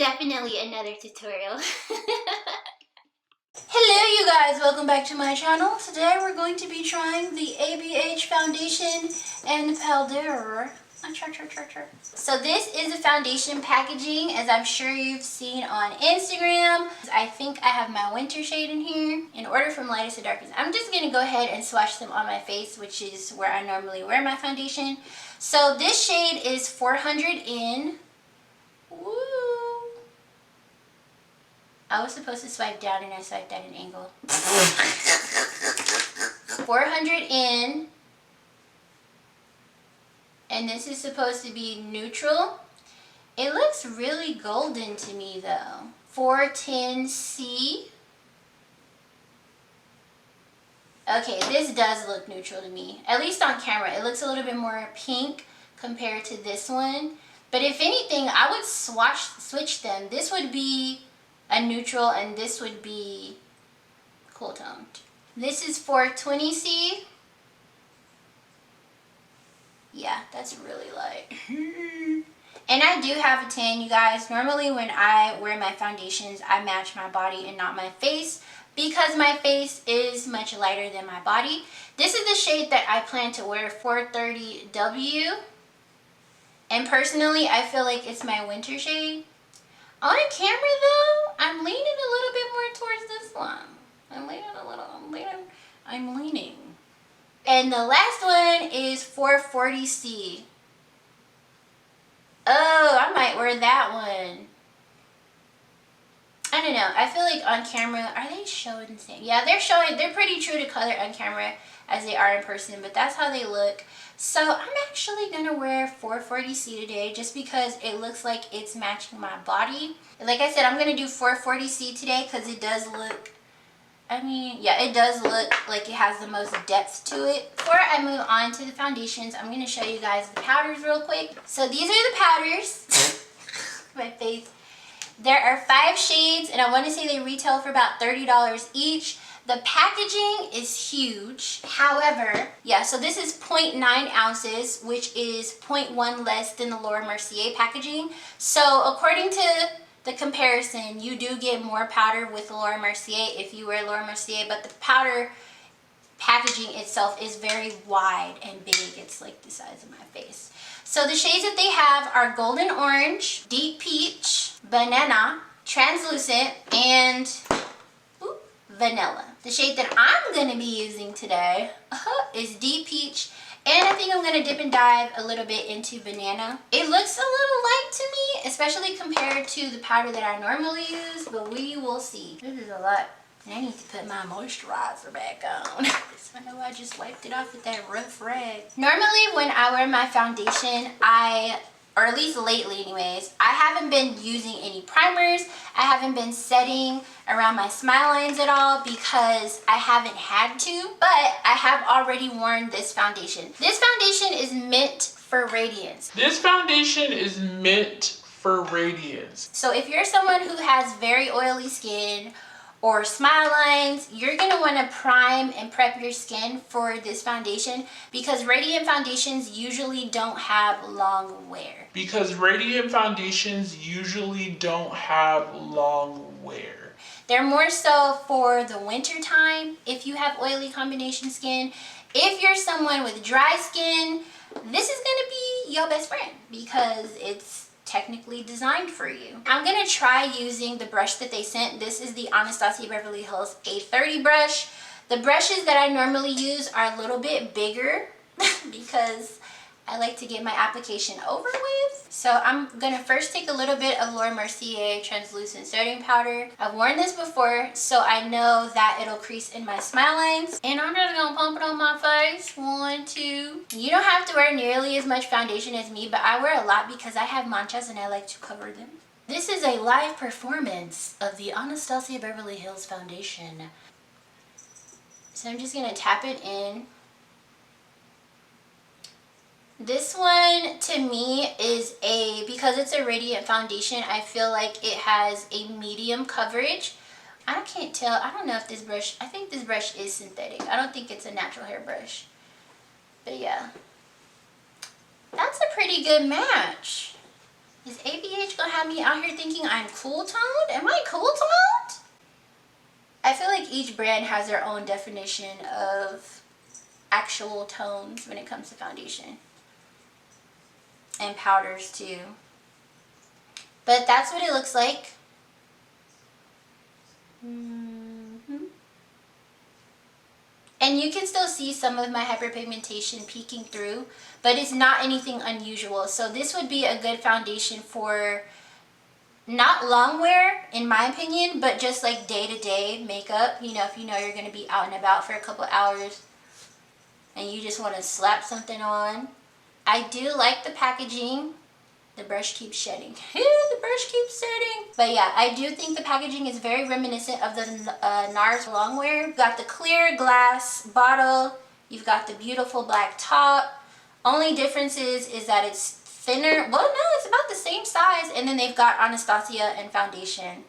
definitely another tutorial. Hello you guys, welcome back to my channel. Today we're going to be trying the ABH foundation and powder. So this is the foundation packaging, as I'm sure you've seen on Instagram. I think I have my winter shade in here. In order from lightest to darkest, I'm just going to go ahead and swatch them on my face, which is where I normally wear my foundation. So this shade is 400 in. Woo! I was supposed to swipe down and I swiped at an angle. 400 in. And this is supposed to be neutral. It looks really golden to me though. 410C. Okay, this does look neutral to me. At least on camera. It looks a little bit more pink compared to this one. But if anything, I would switch them. This would be a neutral and this would be cool toned. This is 420C. Yeah, that's really light. And I do have a tan, you guys. Normally when I wear my foundations, I match my body and not my face because my face is much lighter than my body. This is the shade that I plan to wear, 430W. And personally, I feel like it's my winter shade. On camera though, I'm leaning a little bit more towards this one. I'm leaning. And the last one is 440C. Oh, I might wear that one. I don't know. I feel like on camera, are they showing the same? Yeah, they're pretty true to color on camera as they are in person, but that's how they look. So I'm actually gonna wear 440C today just because it looks like it's matching my body. Like I said, I'm gonna do 440C today because it does look, it does look like it has the most depth to it. Before I move on to the foundations, I'm gonna show you guys the powders real quick. So these are the powders. My face. There are 5 shades and I want to say they retail for about $30 each. The packaging is huge. However, yeah, so this is 0.9 ounces, which is 0.1 less than the Laura Mercier packaging. So according to the comparison, you do get more powder with Laura Mercier if you wear Laura Mercier, but the powder packaging itself is very wide and big. It's like the size of my face. So the shades that they have are Golden Orange, Deep Peach, Banana, Translucent, and Vanilla. The shade that I'm going to be using today is Deep Peach, and I think I'm going to dip and dive a little bit into Banana. It looks a little light to me, especially compared to the powder that I normally use, but we will see. This is a lot. And I need to put my moisturizer back on. I know I just wiped it off with that rough rag. Normally when I wear my foundation, or at least lately anyways, I haven't been using any primers. I haven't been setting around my smile lines at all because I haven't had to, but I have already worn this foundation. This foundation is meant for radiance. This foundation is meant for radiance. So if you're someone who has very oily skin or smile lines, you're gonna wanna prime and prep your skin for this foundation because radiant foundations usually don't have long wear. They're more so for the winter time if you have oily combination skin. If you're someone with dry skin, this is gonna be your best friend because it's technically designed for you. I'm gonna try using the brush that they sent. This is the Anastasia Beverly Hills A30 brush. The brushes that I normally use are a little bit bigger because I like to get my application over with. So I'm gonna first take a little bit of Laura Mercier translucent sodium powder. I've worn this before, so I know that it'll crease in my smile lines. And I'm just gonna pump it on my face. 1, 2. You don't have to wear nearly as much foundation as me, but I wear a lot because I have manchas and I like to cover them. This is a live performance of the Anastasia Beverly Hills foundation. So I'm just gonna tap it in. This one to me is because it's a radiant foundation, I feel like it has a medium coverage. I can't tell. I don't know if this brush, I think this brush is synthetic. I don't think it's a natural hair brush. But yeah. That's a pretty good match. Is ABH gonna have me out here thinking I'm cool toned? Am I cool toned? I feel like each brand has their own definition of actual tones when it comes to foundation. And powders too. But that's what it looks like. And you can still see some of my hyperpigmentation peeking through, but it's not anything unusual. So this would be a good foundation for not long wear, in my opinion, but just like day-to-day makeup. You know, if you know you're going to be out and about for a couple hours and you just want to slap something on. I do like the packaging. The brush keeps shedding. The brush keeps shedding. But yeah, I do think the packaging is very reminiscent of the NARS longwear. You've got the clear glass bottle. You've got the beautiful black top. Only difference is that it's thinner. Well, no, it's about the same size. And then they've got Anastasia and foundation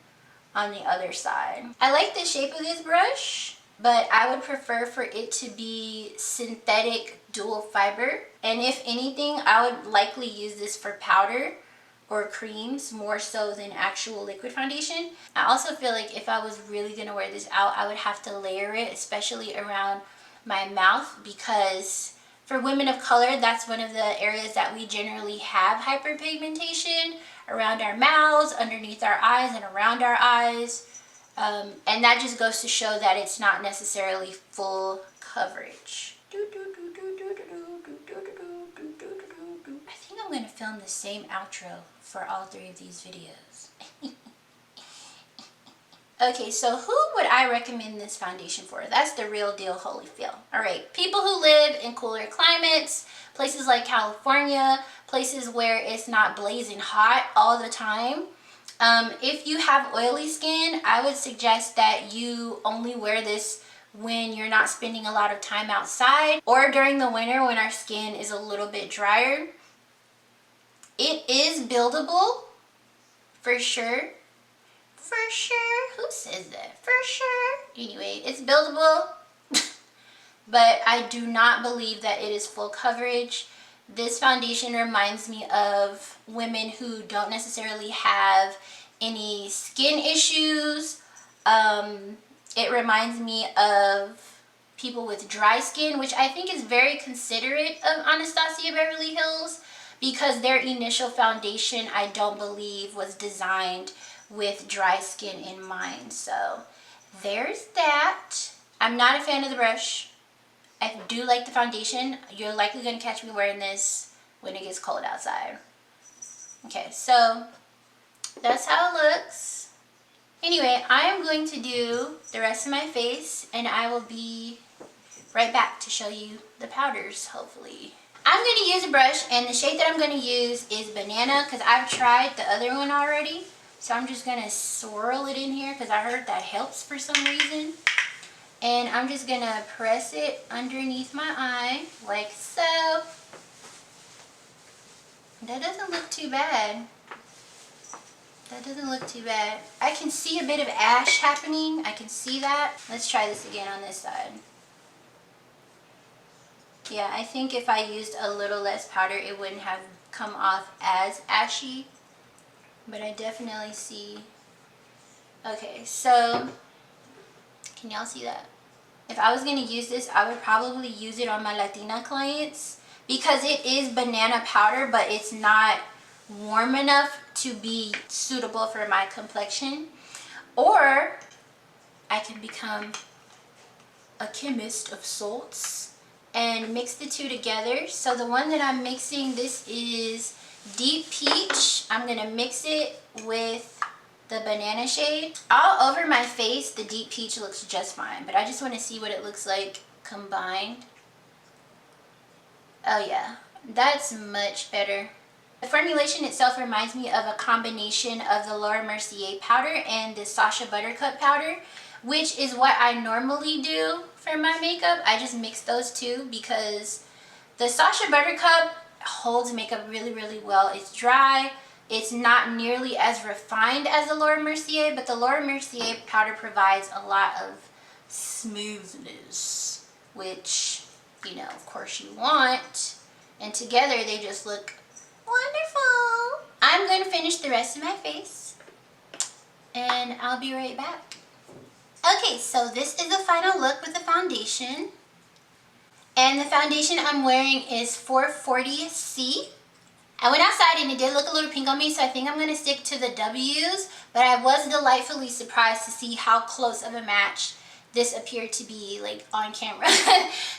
on the other side. I like the shape of this brush, but I would prefer for it to be synthetic dual fiber. And if anything, I would likely use this for powder or creams more so than actual liquid foundation. I also feel like if I was really gonna wear this out, I would have to layer it, especially around my mouth, because for women of color, that's one of the areas that we generally have hyperpigmentation, around our mouths, underneath our eyes, and around our eyes. And that just goes to show that it's not necessarily full coverage. I think I'm going to film the same outro for all three of these videos. Okay, so who would I recommend this foundation for? That's the real deal, Holyfield. Alright, people who live in cooler climates, places like California, places where it's not blazing hot all the time. If you have oily skin, I would suggest that you only wear this when you're not spending a lot of time outside, or during the winter when our skin is a little bit drier. It is buildable, for sure. For sure. Who says that? For sure. Anyway, it's buildable, but I do not believe that it is full coverage. This foundation reminds me of women who don't necessarily have any skin issues. It reminds me of people with dry skin, which I think is very considerate of Anastasia Beverly Hills, because their initial foundation, I don't believe, was designed with dry skin in mind. So there's that. I'm not a fan of the brush. I do like the foundation. You're likely going to catch me wearing this when it gets cold outside. Okay, so that's how it looks. Anyway, I am going to do the rest of my face, and I will be right back to show you the powders, hopefully. I'm going to use a brush, and the shade that I'm going to use is Banana, because I've tried the other one already. So I'm just going to swirl it in here, because I heard that helps for some reason. And I'm just going to press it underneath my eye, like so. That doesn't look too bad. That doesn't look too bad. I can see a bit of ash happening. I can see that. Let's try this again on this side. Yeah, I think if I used a little less powder, it wouldn't have come off as ashy. But I definitely see. Okay, so can y'all see that? If I was going to use this, I would probably use it on my Latina clients, because it is banana powder, but it's not warm enough to be suitable for my complexion. Or I can become a chemist of sorts and mix the two together. So the one that I'm mixing, this is Deep Peach. I'm going to mix it with the banana shade. All over my face, the Deep Peach looks just fine, but I just want to see what it looks like combined. Oh yeah, that's much better. The formulation itself reminds me of a combination of the Laura Mercier powder and the Sacha Buttercup powder, which is what I normally do for my makeup. I just mix those two because the Sacha Buttercup holds makeup really, really well. It's dry. It's not nearly as refined as the Laura Mercier, but the Laura Mercier powder provides a lot of smoothness, which, you know, of course you want. And together they just look Wonderful. I'm going to finish the rest of my face and I'll be right back. Okay, so this is the final look with the foundation. And the foundation I'm wearing is 440C. I went outside and it did look a little pink on me, so I think I'm going to stick to the W's. But I was delightfully surprised to see how close of a match this appeared to be, like, on camera.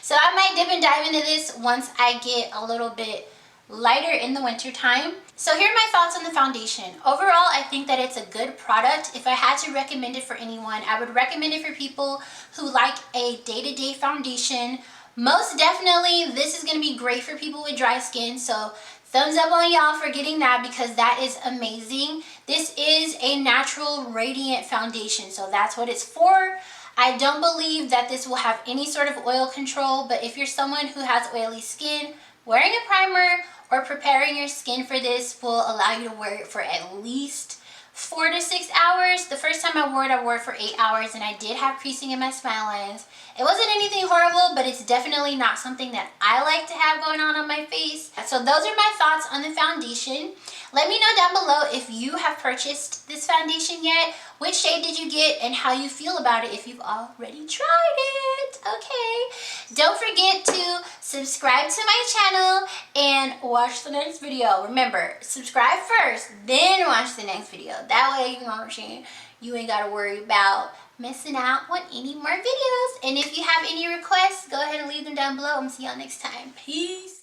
So I might dip and dive into this once I get a little bit lighter in the winter time. So here are my thoughts on the foundation. Overall, I think that it's a good product. If I had to recommend it for anyone, I would recommend it for people who like a day-to-day foundation. Most definitely, this is going to be great for people with dry skin. So thumbs up on y'all for getting that, because that is amazing. This is a natural radiant foundation, so that's what it's for. I don't believe that this will have any sort of oil control, but if you're someone who has oily skin, wearing a primer or preparing your skin for this will allow you to wear it for at least 4 to 6 hours. The first time I wore it for 8 hours, and I did have creasing in my smile lines. It wasn't anything horrible, but it's definitely not something that I like to have going on my face. So those are my thoughts on the foundation. Let me know down below if you have purchased this foundation yet. Which shade did you get and how you feel about it if you've already tried it. Okay. Don't forget to subscribe to my channel and watch the next video. Remember, subscribe first, then watch the next video. That way, you know what I'm saying, you ain't got to worry about missing out on any more videos. And if you have any requests, go ahead and leave them down below. I'm gonna see y'all next time. Peace.